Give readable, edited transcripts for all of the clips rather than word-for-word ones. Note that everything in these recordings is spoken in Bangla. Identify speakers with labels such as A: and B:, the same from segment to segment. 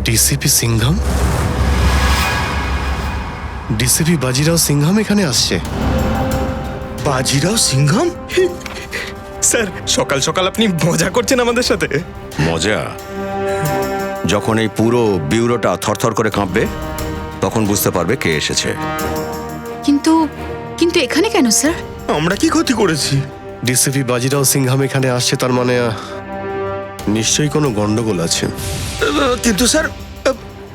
A: ডিসিপি সিংঘাম, ডিসিপি বাজিরাও সিংঘাম এখানে আসছে।
B: বাজিরাও সিংঘাম? স্যার, সকাল সকাল আপনি মজা করছেন আমাদের সাথে?
C: মজা? যখন এই পুরো ব্যুরোটা থরথর করে কাঁপবে তখন বুঝতে পারবে কে এসেছে।
D: কিন্তু কিন্তু এখানে কেন স্যার?
B: আমরা কি ক্ষতি করেছি?
A: ডিসিপি বাজিরাও সিংঘাম এখানে আসছে, তার মানে নিশ্চয়ই কোনো গন্ডগোল আছে।
B: কিন্তু স্যার,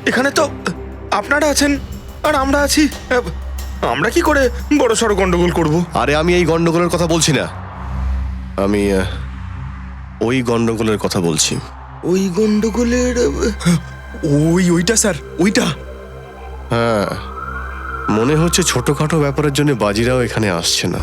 B: এখানে তো আপনারা আছেন আর আমরা আছি। আমরা কি করে বড় সড় গন্ডগোল করব?
A: আরে আমি এই গন্ডগোলের কথা বলছি না, আমি ওই গন্ডগোলের কথা বলছি।
B: ওই গন্ডগোলের? ওইটা স্যার, ওইটা?
A: হ্যাঁ, মনে হচ্ছে ছোটখাটো ব্যাপারের জন্য বাজিরাও এখানে আসছে না।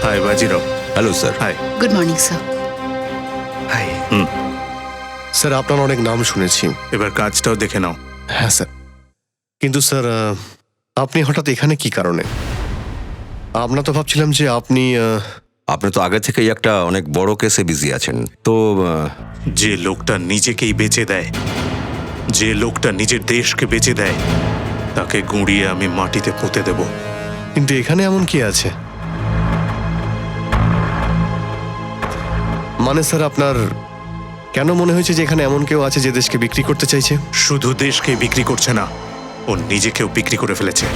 E: Hi Bajirao.
C: Hello sir.
E: Hi.
D: Good morning sir.
B: Hi.
A: Sir, আপনার অনেক নাম শুনেছি।
E: এবার কাজটাও দেখে নাও।
A: হ্যাঁ স্যার, কিন্তু স্যার আপনি হঠাৎ এখানে কি কারণে? আমরা তো ভাবছিলাম যে আপনি
C: আপনি তো আগে থেকেই একটা অনেক বড় কেসে বিজি আছেন, তো
E: যে লোকটা নিজেকেই বেচে দেয়, যে লোকটা নিজের দেশকে বেচে দেয়, তাকে গুঁড়িয়ে আমি মাটিতে পুঁতে দেব।
A: কিন্তু এখানে এমন কি আছে? মানে স্যার, আপনার কেন মনে হয়েছে যে এখানে এমন কেউ আছে যে দেশকে বিক্রি করতে চাইছে?
E: শুধু দেশকে বিক্রি করছে না, ও নিজেকেও বিক্রি করে ফেলেছে।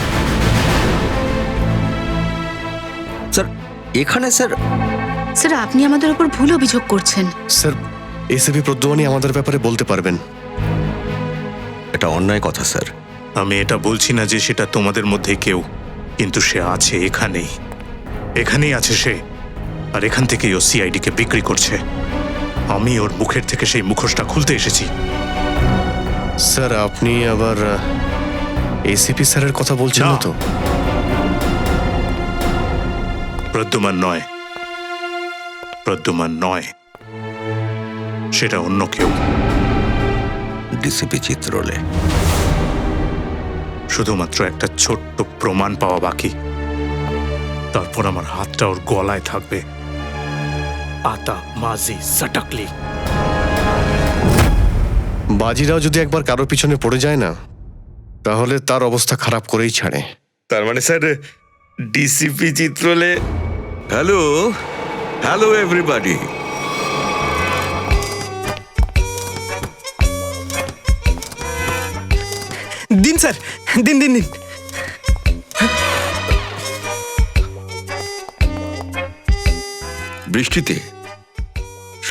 C: স্যার এখানে স্যার
D: স্যার, আপনি আমাদের উপর ভুল অভিযোগ করছেন।
A: স্যার, এসিপি প্রদ্যুমানি আমাদের ব্যাপারে বলতে পারবেন।
C: এটা অন্যায় কথা স্যার।
E: আমি এটা বলছি না যে সেটা তোমাদের মধ্যে কেউ, কিন্তু সে আছে এখানেই, এখানেই আছে সে। আর এখান থেকেই ও সিআইডিকে বিক্রি করছে। আমি ওর মুখের থেকে সেই মুখোশটা খুলতে এসেছি।
A: স্যার, আপনি আবার এসিপি স্যারের কথা বলছেন না তো?
E: প্রদ্যুমান নয়, প্রদ্যুমান নয়, সেটা অন্য কেউ।
C: ডিসিপি চিত্রলে।
E: শুধুমাত্র একটা ছোট্ট প্রমাণ পাওয়া বাকি, তারপর আমার হাতটা ওর গলায় থাকবে। আতা মাজি সাটাকলি।
A: বাজিরাও যদি একবার কারোর পিছনে পড়ে যায় না, তাহলে তার অবস্থা খারাপ করেই ছাড়ে।
B: তার মানে স্যার, ডিসিপি চিত্রলে।
C: Hello, hello everybody.
B: দিন স্যার, দিন দিন দিন।
F: বৃষ্টিতে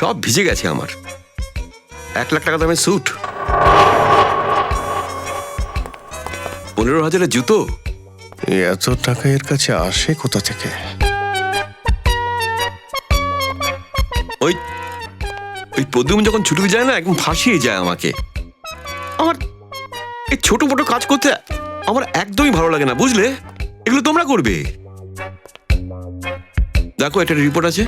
F: সব ভিজে গেছে আমার। 1 লাখ টাকা দামের স্যুট, 15,000-এর জুতো।
A: এত টাকা এর কাছে আসে কোথা থেকে?
F: ওই ওই পদ্মুম যখন ছুটিতে যায় না, একদম ফাঁসিয়ে যায় আমাকে। আমার এই ছোট মোটো কাজ করতে আমার একদমই ভালো লাগে না, বুঝলে? এগুলো তোমরা করবে। দেখো, একটা রিপোর্ট আছে।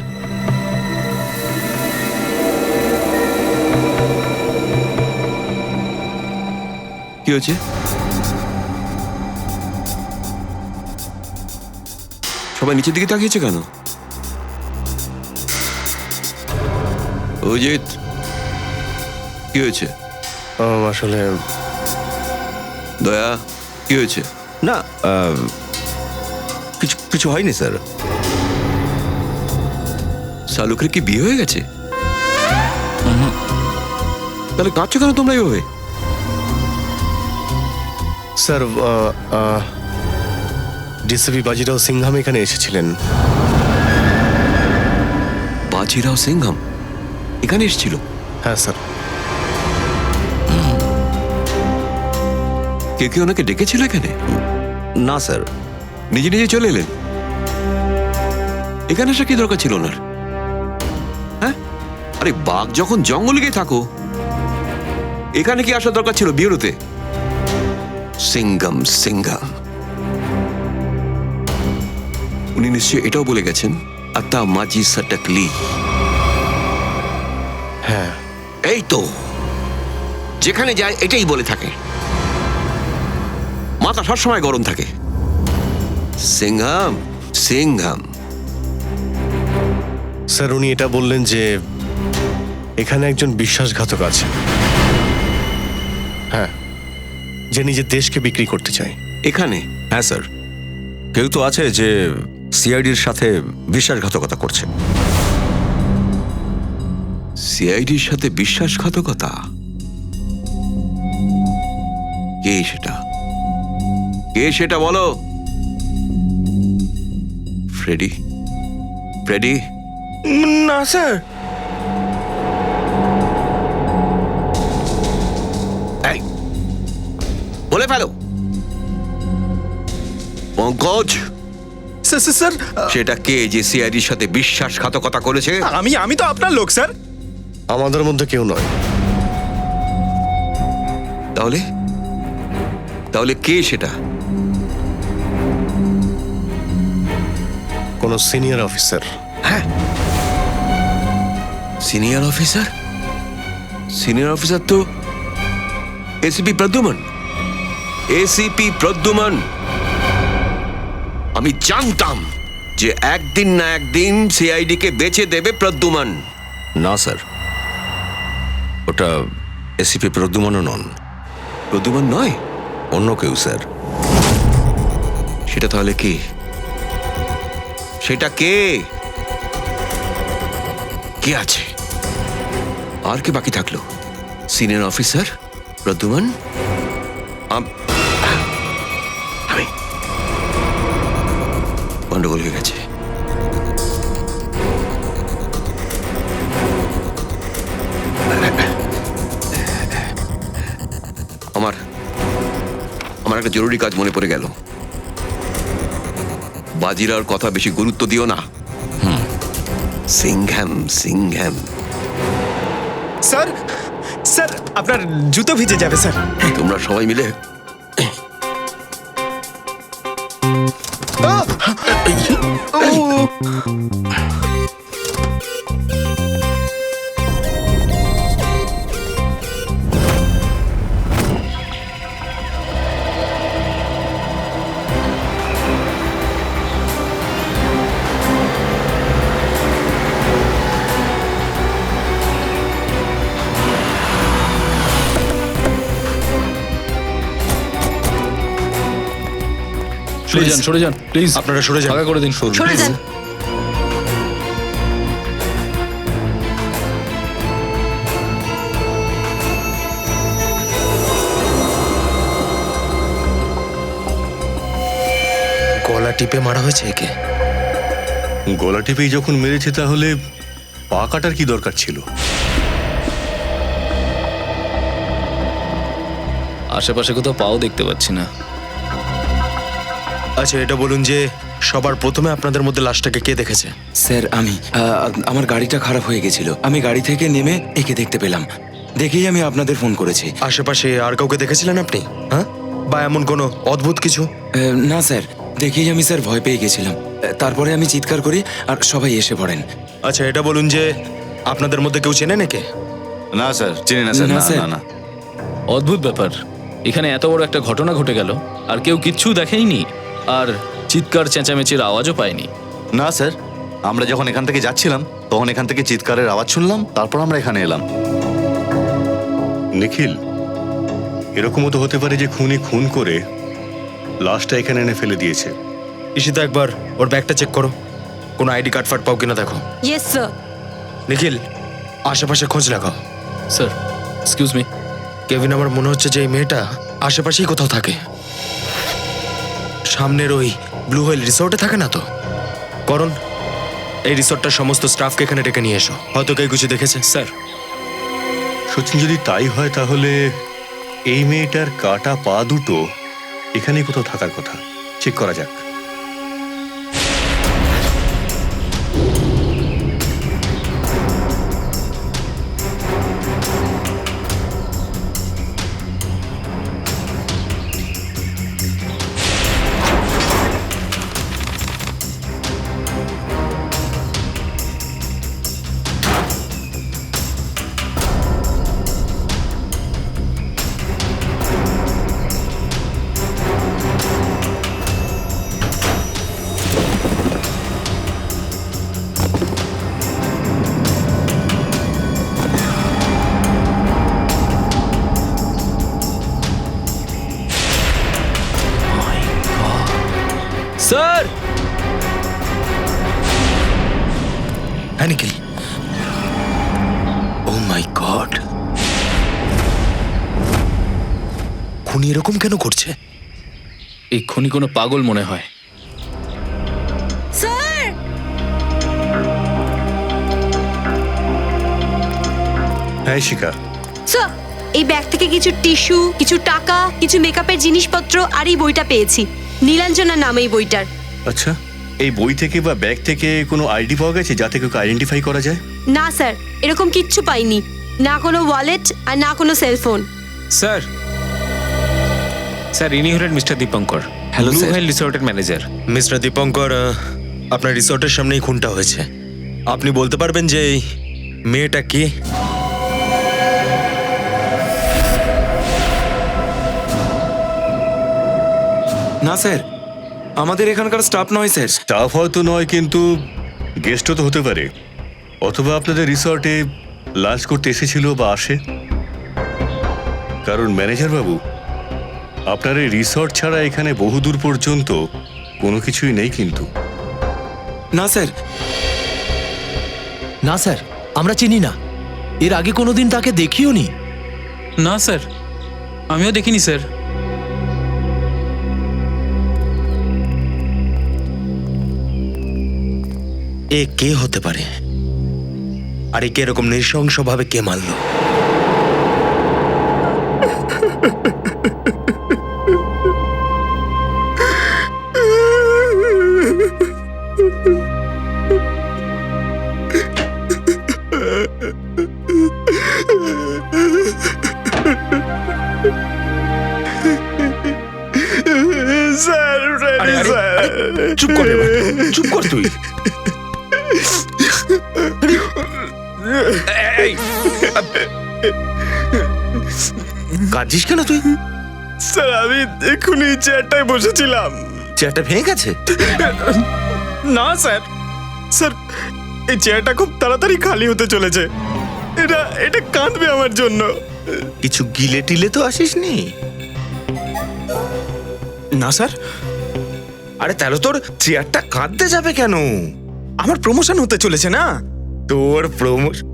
F: কি হয়েছে? সবাই নিচের দিকে তাকিয়েছে কেন? অজিত, কি হয়েছে?
A: আসলে
F: দয়া, কি হয়েছে?
C: না, কিছু কিছু হয়নি স্যার।
F: শালুকের কি বিয়ে হয়ে গেছে? তাহলে কাঁদছো কেন তোমরা এইভাবে?
A: স্যার, ডিসিপি বাজিরাও সিংঘাম এখানে এসেছিলেন।
F: বাজিরাও সিংঘাম এখানে এসেছিল?
A: হ্যাঁ স্যার।
F: কে কে ওনাকে ডেকেছিল এখানে?
C: না স্যার।
F: নিজে নিজে চলে এলেন? এখানে আসা কি দরকার ছিল ওনার? হ্যাঁ, আরে বাঘ যখন জঙ্গলে গিয়ে থাকো, এখানে কি আসা দরকার ছিল বিয়েরোতে? সিংঘাম সিংঘাম উনি নিশ্চয়ই এটাও বলে গেছেন আত্মা মাজি সাটাকলি।
A: হ্যাঁ,
F: এই তো, যেখানে যায় এটাই বলে থাকে। মাথা সবসময় গরম থাকে। সিংহাম সিংহাম।
A: স্যার উনি এটা বললেন যে এখানে একজন বিশ্বাসঘাতক আছে। হ্যাঁ, যে নিজের দেশকে বিক্রি করতে চায়।
F: এখানে
C: হ্যাঁ স্যার, কেউ তো আছে যে সিআইডির সাথে বিশ্বাসঘাতকতা করছে।
F: সিআইডির সাথে বিশ্বাসঘাতকতা? কে সেটা? কে সেটা বলো? ফ্রেডি? ফ্রেডি?
B: না স্যার।
F: এই, বলে ফেলো। পঙ্কজ,
B: স্যার
F: সেটা কে যে সিআইডির সাথে বিশ্বাসঘাতকতা করেছে?
B: আমি তো আপনার লোক স্যার।
A: আমাদের মধ্যে কেউ নয়।
F: তাহলে তাহলে কে সেটা?
A: কোন সিনিয়র অফিসার।
F: হ্যাঁ, সিনিয়র অফিসার? সিনিয়র অফিসার তো এসিপি প্রদ্যুমন। এসিপি প্রদ্যুমন। আমি জানতাম যে একদিন না একদিন সিআইডি কে বেচে দেবে প্রদ্যুমন।
C: না স্যার, ওটা এসিপি প্রদ্যুমনও নন,
F: প্রদ্যুমন নয়?
C: অন্য কেউ স্যার।
F: সেটা তাহলে কে? সেটা কে? কে আছে? আর কে বাকি থাকলো? সিনিয়র অফিসার, প্রদ্যুমন, আমি। গন্ডগোল হয়ে গেছে। আমার একটা জরুরি কাজ মনে পড়ে গেল। বাজিরার কথা বেশি গুরুত্ব দিও না। সিংহাম সিংহাম।
B: স্যার স্যার আপনার জুতো ভিজে যাবে স্যার।
F: তোমরা সবাই মিলে
G: সরে যান প্লিজ,
B: আপনারা সরে যান।
G: ফাঁকা করে দিন।
D: সরে যান।
B: গলা টিপে মারা হয়েছে একে।
A: গলা টিপেই যখন মেরেছে তাহলে পা কাটার কি দরকার ছিল?
G: আশেপাশে কোথাও পাও দেখতে পাচ্ছি না।
B: আচ্ছা এটা বলুন যে সবার প্রথমে আপনাদের মধ্যে লাশটাকে কে দেখেছে?
H: স্যার আমি আমার গাড়িটা খারাপ হয়ে গেছিল, আমি গাড়ি থেকে নেমে একে দেখতে পেলাম, দেখেই আমি আপনাদের ফোন করেছি।
B: আশেপাশে আর কাউকে দেখেছিলেন আপনি? হ্যাঁ, বা এমন কোনো অদ্ভুত কিছু?
H: না স্যার, দেখেই আমি স্যার ভয় পেয়ে গেছিলাম। তারপরে আমি চিৎকার করি আর সবাই এসে পড়েন।
B: আচ্ছা এটা বলুন যে আপনাদের মধ্যে কেউ চেনেন একে?
I: না স্যার, চিনি না স্যার।
H: না,
I: না
H: স্যার।
I: না না।
G: অদ্ভুত ব্যাপার, এখানে এত বড় একটা ঘটনা ঘটে গেল আর কেউ কিচ্ছু দেখেইনি, আর চিৎকার চেঁচামেচির আওয়াজও পায়নি।
I: না স্যার, আমরা যখন এখান থেকে যাচ্ছিলাম তখন এখান থেকে চিৎকারের আওয়াজ শুনলাম, তারপর আমরা এখানে এলাম।
A: নিখিল, এরকমও তো হতে পারে যে খুনি খুন করে লাশটা এখানে এনে ফেলে দিয়েছে।
B: ঈশিতা একবার ওর ব্যাগটা চেক করো, কোনো আইডি কার্ড ফার্ড পাও কিনা দেখো।
D: Yes sir.
B: নিখিল আশেপাশে খোঁজ লাগাও।
G: স্যার এক্সকিউজ মি,
B: কেভিন, আমার মনে হচ্ছে যে এই মেয়েটা আশেপাশেই কোথাও থাকে। সামনের ওই ব্লু হোয়েল রিসোর্টে থাকে না তো? করণ, এই রিসোর্টটার সমস্ত স্টাফকে এখানে ডেকে নিয়ে এসো, হয়তো কেউ কিছু দেখেছে।
G: স্যার
A: সচিন, যদি তাই হয় তাহলে এই মেয়েটার কাটা পা দুটো এখানেই কোথাও থাকার কথা। চেক করা যাক।
G: স্যার
B: হ্যাঁ নিখিল, ও মাই গড, খুনি এরকম কেন করছে?
G: এই খনি কোনো পাগল মনে হয়।
A: হ্যাঁ শিখা,
J: স্যার, এই ব্যাগ থেকে কিছু টিস্যু, কিছু টাকা, কিছু মেকআপের জিনিসপত্র আর এই বইটা পেয়েছি। নীলাঞ্জনার নাম এই বইটার।
A: আচ্ছা এই বই থেকে বা ব্যাগ থেকে কোনো আইডি পাওয়া গেছে যাতে কেউ আইডেন্টিফাই করা যায়?
J: না স্যার, এরকম কিচ্ছু পাইনি। না কোনো ওয়ালেট আর না কোনো সেলফোন।
K: স্যার, স্যার ইনি হলেন mister Dipankar,
H: Hello,
K: Blue
H: sir.
K: Whale রিসোর্টের ম্যানেজার।
B: মিস্টার দীপঙ্কর, আপনার রিসর্টের সামনেই খুনটা হয়েছে। আপনি বলতে পারবেন যে এই মেয়েটা কে?
H: না স্যার, আমাদের এখানকার স্টাফ নয় স্যার।
A: স্টাফ হয়তো নয়, কিন্তু গেস্টও তো হতে পারে। অথবা আপনাদের রিসর্টে লাঞ্চ করতে এসেছিল বা আসে। কারণ ম্যানেজার বাবু, আপনার এই রিসর্ট ছাড়া এখানে বহুদূর পর্যন্ত কোনো কিছুই নেই কিন্তু।
H: না স্যার,
L: না স্যার, আমরা চিনি না। এর আগে কোনোদিন তাকে দেখিও নি।
K: না স্যার, আমিও দেখিনি স্যার।
B: এ কে হতে পারে? আর একে এরকম নৃশংসভাবে কে মারলো? চুপ কর, চুপ কর তুই। কাঁদছিস কেন তুই?
M: স্যার, আমি এক্ষুনি চেয়ারটায় বসেছিলাম।
B: চেয়ারটা ভেঙে গেছে?
M: না স্যার, স্যার এই চেয়ারটা খুব তাড়াতাড়ি খালি হতে চলেছে। এটা কাঁদবে আমার জন্য।
B: কিছু গিলে টিলে তো আসিসনি?
M: না স্যার।
B: আরে তাহলে তোর চেয়ারটা কাঁদতে যাবে কেন?
M: আমার প্রমোশন হতে চলেছে না।
B: তোর প্রমোশন?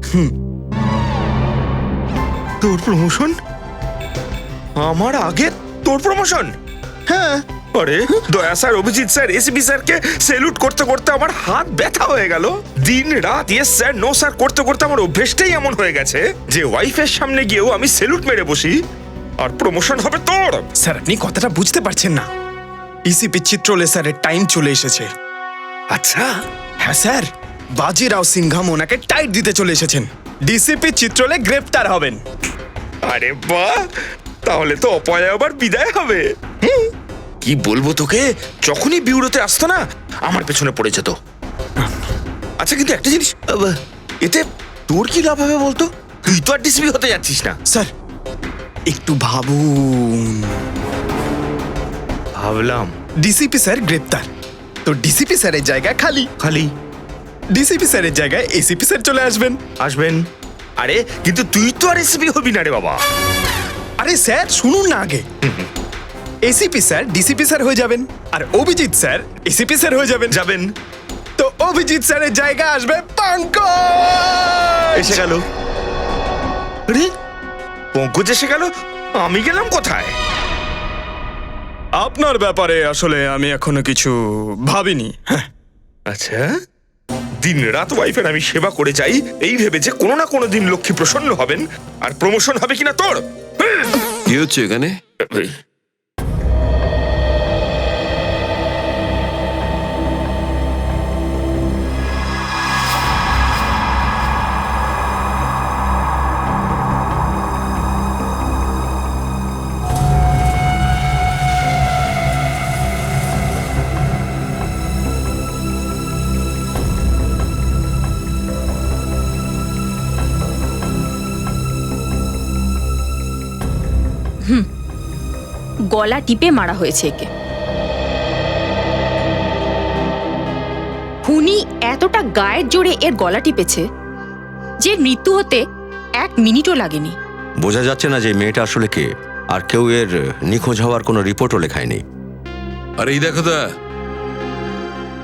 B: তোর প্রমোশন? আমার আগে তোর প্রমোশন? হ্যাঁ। আরে দয়া স্যার, অভিজিৎ স্যার, এসিপি স্যারকে সেলুট করতে করতে আমার হাত ব্যথা হয়ে গেল। দিন রাত ইয়েস স্যার, নো স্যার করতে করতে আমার অভ্যেসটাই এমন হয়ে গেছে যে ওয়াইফের সামনে গিয়েও আমি সেলুট মেরে বসি। আর প্রমোশন হবে তোর?
M: স্যার, আপনি কথাটা বুঝতে পারছেন না। ইসিপি চিত্রলে স্যারের টাইম চলে এসেছে।
B: আচ্ছা।
M: হ্যাঁ স্যার, বাজিরাও সিংঘাম ওনাকে টাইট দিতে চলে এসেছেন। ডিসিপি চিত্রলে গ্রেপ্তার হবেন।
B: আরে বাহ, তাহলে তো অপয়া আবার বিদায় হবে। কি বলবো তোকে, যখনই বিউরোতে আসতো না আমার পেছনে পড়ে যেত। আচ্ছা কিন্তু একটা জিনিস, এতে তোর কি লাভ হবে বলতো? তুই তো আর ডিসিপি হতে যাচ্ছিস না।
M: স্যার একটু ভাবুন।
B: ভাবলাম।
M: ডিসিপি স্যার গ্রেপ্তার, তো ডিসিপি স্যারের জায়গা খালি।
B: খালি?
M: ডিসিপি স্যারের জায়গায় এসিপি স্যার চলে আসবেন।
B: আসবেন? আরে কিন্তু তুই তো আর এসিপি হবি না রে বাবা।
M: আরে স্যার শুনুন না আগে। এসিপি স্যার ডিসিপি স্যার হয়ে যাবেন, আর অভিজিৎ স্যার এসিপি স্যার হয়ে যাবেন।
B: যাবেন?
M: তো অভিজিৎ স্যারের জায়গা আসবে পঙ্কজ।
B: এসে গেল। আরে পঙ্কজ এসে গেল, আমি গেলাম কোথায়?
M: আপনার ব্যাপারে আসলে আমি এখনো কিছু ভাবিনি।
B: আচ্ছা, দিন রাত ওয়াইফের আমি সেবা করে যাই এই ভেবে যে কোনো না কোনো দিন লক্ষ্মী প্রসন্ন হবেন আর প্রমোশন হবে কিনা তোর।
F: কি হচ্ছে এখানে?
D: গলা টিপে মারা হয়েছে একে। খুনি এতটা গায়ের জোরে এর গলা টিপেছে যে মৃত্যু হতে 1 মিনিটও লাগেনি।
C: বোঝা যাচ্ছে না যে এই মেয়েটা আসলে কে, আর কেউ এর নিখোঁজ হওয়ার কোনো রিপোর্টও লেখায়নি।
F: আরে এই দেখো দা,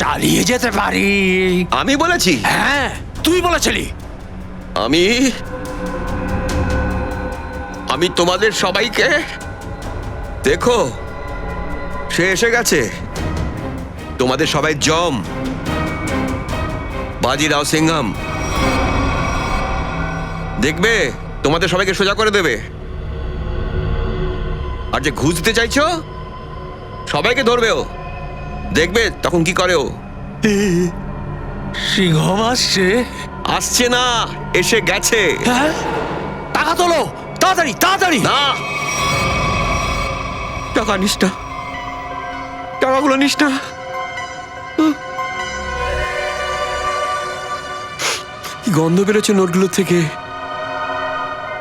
L: চালিয়ে যেতে পারি।
F: আমি বলেছি?
L: হ্যাঁ, তুই বলেছিলি।
F: আমি তোমাদের সবাইকে, দেখো সে এসে গেছে, তোমাদের সবাই জম, বাজিরাও সিংহাম, দেখবে তোমাদের সবাইকে সোজা করে দেবে। আর যে ঘুষ দিতে চাইছো সবাইকে ধরবেও, দেখবে তখন কি করে ও।
L: সিংহম আসছে?
F: আসছে না, এসে গেছে।
L: হ্যাঁ, টাকা তোলো তাড়াতাড়ি তাড়াতাড়ি।
F: না, টাকা নিস না, টাকাগুলো নিস না। কি গন্ধ বেরোচ্ছে নোটগুলো থেকে,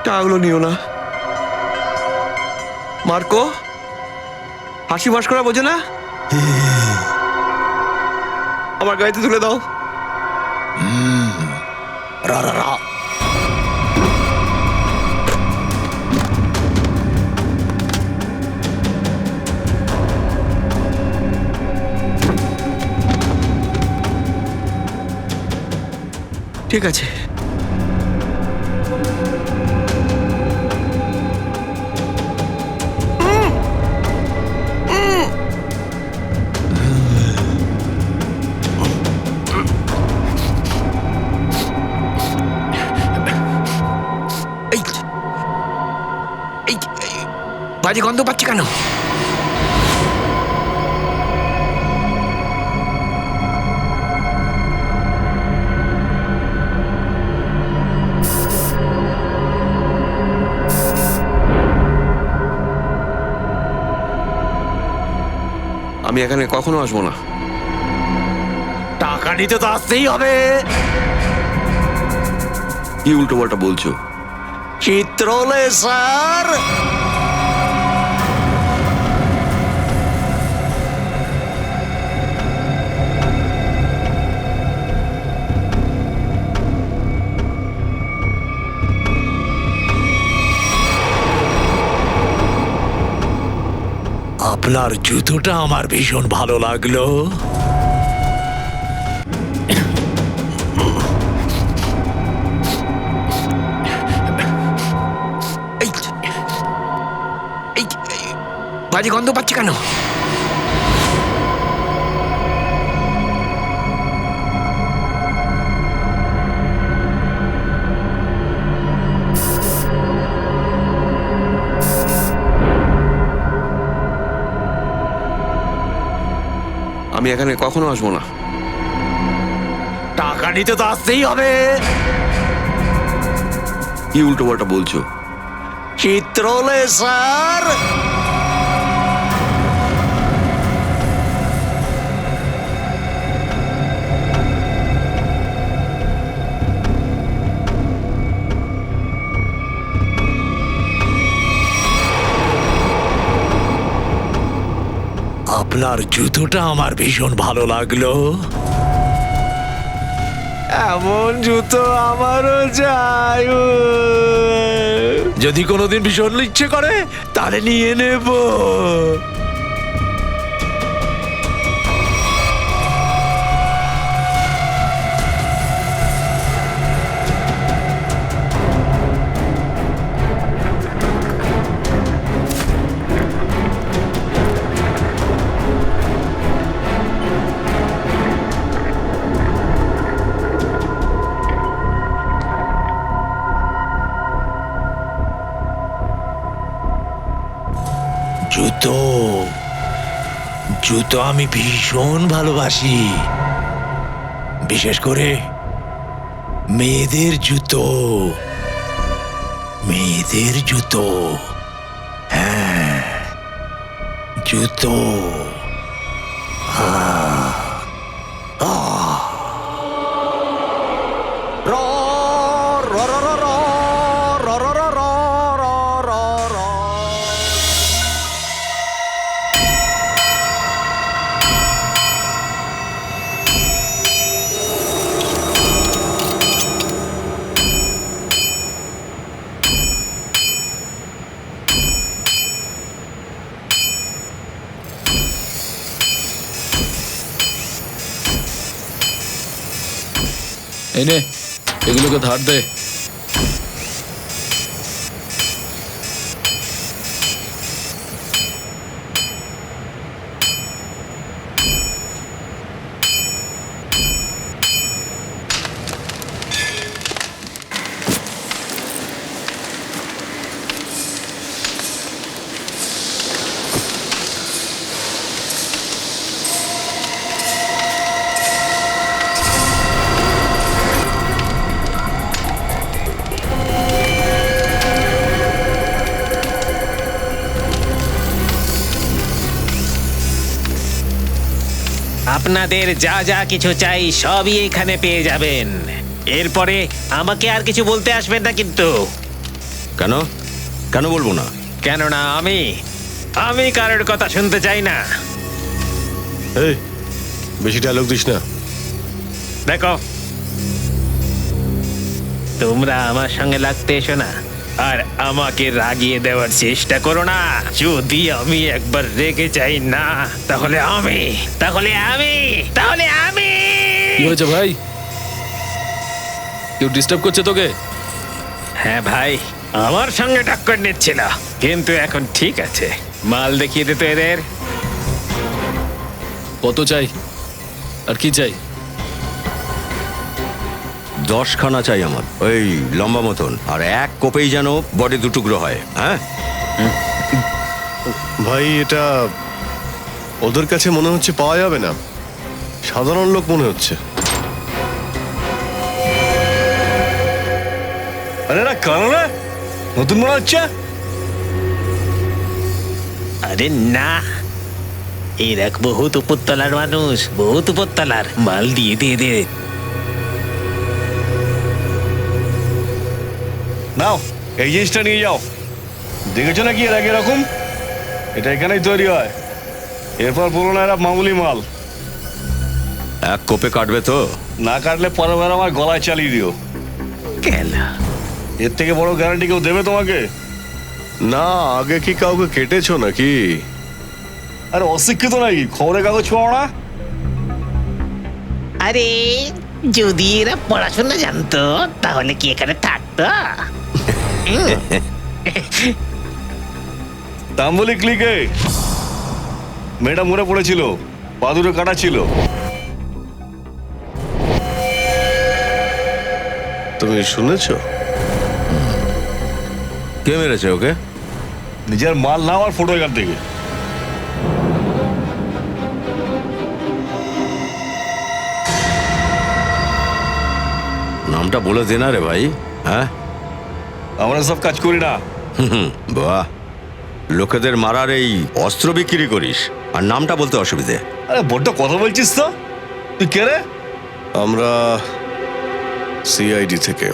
F: টাকাগুলো নিও না। মার্কো, হাসি মাস করা বোঝে না, আমার গাড়িতে তুলে দাও।
L: রা রা রা।
F: ঠিক আছে, বাজে গন্ধ পাচ্ছি কেন? আমি এখানে কখনো আসবো না।
L: টাকা নিতে তো আসতেই হবে।
F: কি উল্টো পাল্টা বলছো?
L: চিত্রলে স্যার। আপনার জুতোটা আমার ভীষণ ভালো লাগলো।
F: বাজে গন্ধ পাচ্ছি কেন? আমি এখানে কখনো আসবো না।
L: টাকা নিতে তো আসতেই হবে।
F: কি উল্টো পাল্টা বলছো?
L: চিত্রলে স্যার। আপনার জুতোটা আমার ভীষণ ভালো লাগলো। এমন জুতো আমারও চাই। যদি কোনোদিন ভীষণ ইচ্ছে করে তাহলে নিয়ে নেব। জুতো জুতো আমি ভীষণ ভালোবাসি, বিশেষ করে মেয়েদের জুতো। মেয়েদের জুতো, হ্যাঁ জুতো।
G: এই নে, এগুলোকে ধার দে।
K: আপনাদের যা যা কিছু চাই সবই এখানে পেয়ে যাবেন। এরপরে আমাকে আর কিছু বলতে আসবেন না কিন্তু।
C: কেন কেন বলবো না?
K: কেননা আমি কারোর কথা শুনতে চাই না।
A: এই বেশি ডায়লগ দিস না।
K: দেখো, তোমরা আমার সঙ্গে লাগতে এসো না, আর আমাকে রাগিয়ে দেওয়ার চেষ্টা করো না। যদি আমি একবার রেগে যাই না, তাহলে আমি
G: কি হয়েছে ভাই? কেউ ডিস্টার্ব করছে তোকে?
K: হ্যাঁ ভাই, আমার সঙ্গে টক্কর নিচ্ছিল, কিন্তু এখন ঠিক আছে। মাল দেখিয়ে দিত এদের।
G: কত চাই আর কি চাই?
C: 10 খানা চাই আমার, ওই লম্বা মতন, আর এক কোপেই যেন বডি দুটুকরো হয়। হ্যাঁ
A: ভাই এটা ওদের কাছে মনে হচ্ছে পাওয়া যাবে না, সাধারণ লোক মনে হচ্ছে। আরে না কারণ নতুন মনে হচ্ছে।
K: আরে না, এর এক বহুত উপরতলার মানুষ, বহুত উপরতলার। মাল দিয়ে দে।
A: নাও এই জিনিসটা নিয়ে যাও। দেখেছো নাকি এর আগে এরকম? এটা এখানেই তৈরি হয়, এরপর বলো না এরা মামুলি মাল।
C: এক কোপে কাটবে তো?
A: না কাটলে পরের বার আমার গলায় চালিয়ে দিও। এর থেকে বড় গ্যারান্টি কেউ দেবে তোমাকে? না আগে কি কাউকে কেটেছো নাকি? আরে অশিক্ষিত নাকি, খবরের কাগজ পাও না?
K: আরে যদি এরা পড়াশোনা জানতো তাহলে কি এখানে থাকতো?
A: তাম্বলি ক্লিকে মেয়েটা মরে পড়েছিল, পা দুটো কাটা ছিল। তুমি শুনেছো?
C: কে মেরেছে ওকে?
A: নিজের মাল নাও আর ফটো এখান থেকে।
C: নামটা বলে দে না রে ভাই। হ্যাঁ
A: আমরা সব কাজ করি না।
C: বাহ, লোকেদের মারার এই অস্ত্র বিক্রি করিস, আর নামটা বলতে অসুবিধে?
A: আরে বড্ড কথা বলছিস তো। তুই কে রে? আমরা সিআইডি থেকে।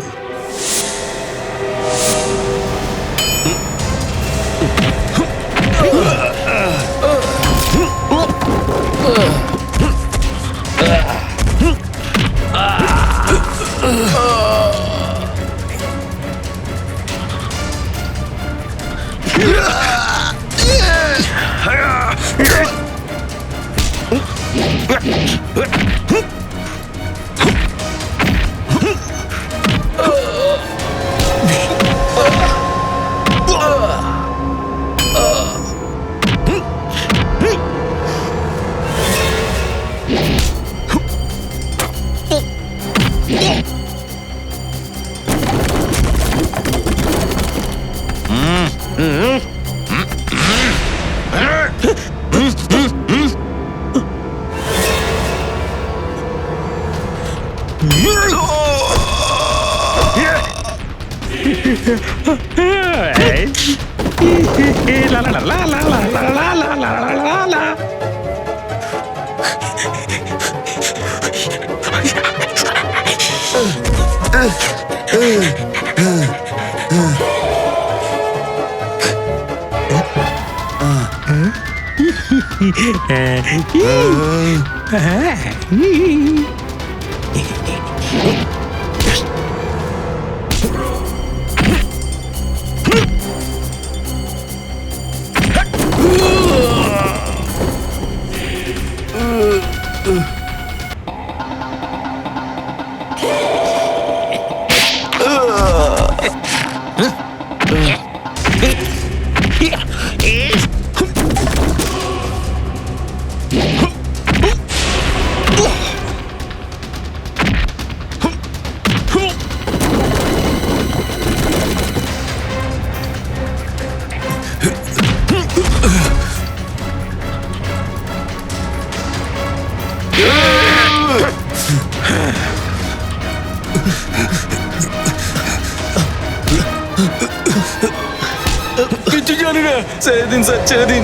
M: ছেড়ে দিন স্যার, ছেড়ে দিন।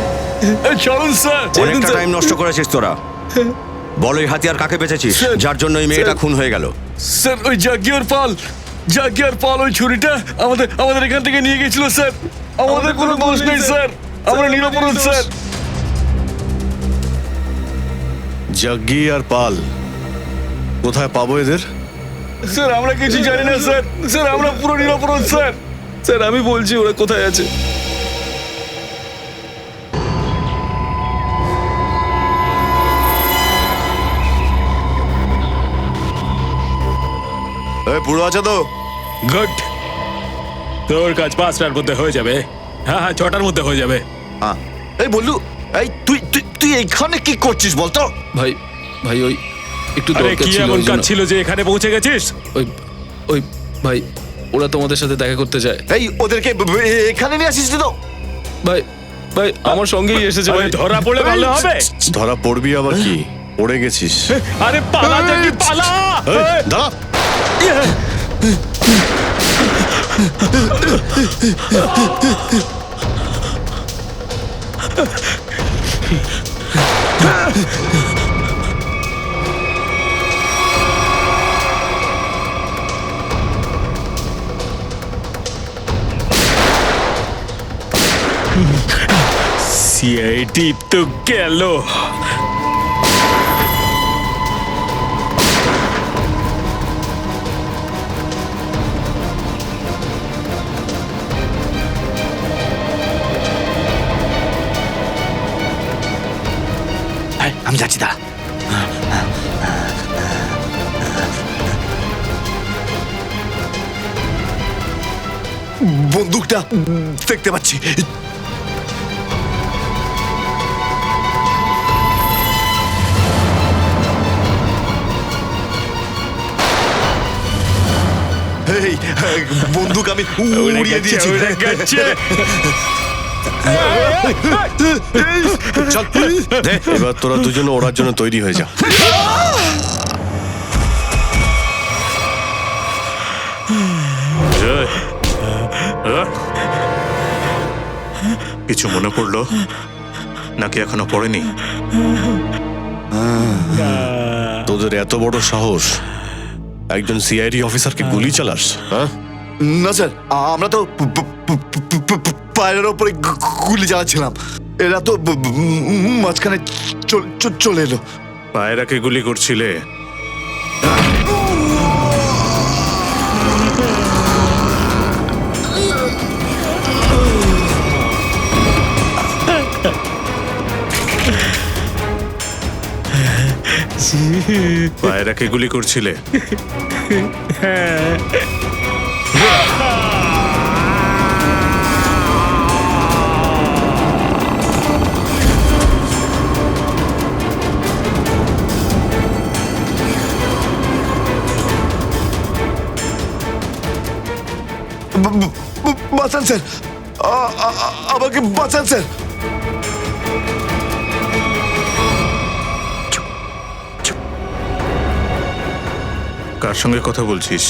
M: চলুন স্যার,
C: অনেকটা টাইম নষ্ট করেছিস তোরা। বল এই হাতিয়ার কাকে বেচেছিস যার জন্য এই মেয়েটা খুন হয়ে গেল?
M: স্যার ওই জাগিয়ার পাল ওই ছুরিটা আমাদের এখান থেকে নিয়ে গেছিল স্যার। আমাদের কোনো দোষ নেই স্যার, আমরা নিরপরাধ স্যার।
A: জাগ্গি আর পাল কোথায় পাবো এদের?
M: স্যার আমরা কিছু জানি না স্যার, স্যার আমরা পুরো নিরপরাধ স্যার। স্যার আমি বলছি ওরা কোথায় আছে।
I: পুরো আছে তো?
M: গুড, তোর কাজ 5টার মধ্যে হয়ে যাবে। হ্যাঁ হ্যাঁ 6টার মধ্যে হয়ে যাবে।
I: হ্যাঁ এই বললু, এই তুই তুই তুই এইখানে কি করছিস বলতো?
G: ভাই ভাই ওই একটু
M: আরে
G: দরকার
M: কি
G: ছিল,
M: এমন
G: ওই
M: কাজ
G: জন্য।
M: ছিল যে এখানে পৌঁছে গেছিস?
G: ওই ভাই ওরা তোমাদের সাথে দেখা করতে চায়।
I: এই ওদেরকে এখানে নিয়ে আসিস তো?
G: ভাই ভাই আমার সঙ্গেই এসেছে ভাই।
M: আরে ধরা পড়লে ভালো হবে।
A: ধরা পড়বি আবার কি? পড়ে গেছিস।
M: আরে পালা জাগি পালা।
A: দাঁড়া।
M: সিআইডি তো গেল।
I: আমি যাচ্ছি, দাঁড়া। বন্দুকটা দেখতে পাচ্ছি। এই বন্দুক আমি উড়িয়ে দিয়েছি।
A: চল দে, এবার তোরা দুজনে ওড়ার জন্য তৈরি হয়ে যা।
E: কিছু মনে পড়লো নাকি এখনো পড়েনি?
A: তোদের এত বড় সাহস, একজন সিআইডি অফিসারকে গুলি চালাস? হ্যাঁ
I: না স্যার, আমরা তো পায়ের ওপরে গুলি চালাচ্ছিলাম। এরা তো মাঝখানে চলে এলো।
E: পায়রাকে গুলি করছিলে? পায়রাকে গুলি করছিলে?
I: বাঁচান স্যার, আমাকে বাঁচান স্যার।
E: কার সঙ্গে কথা বলছিস?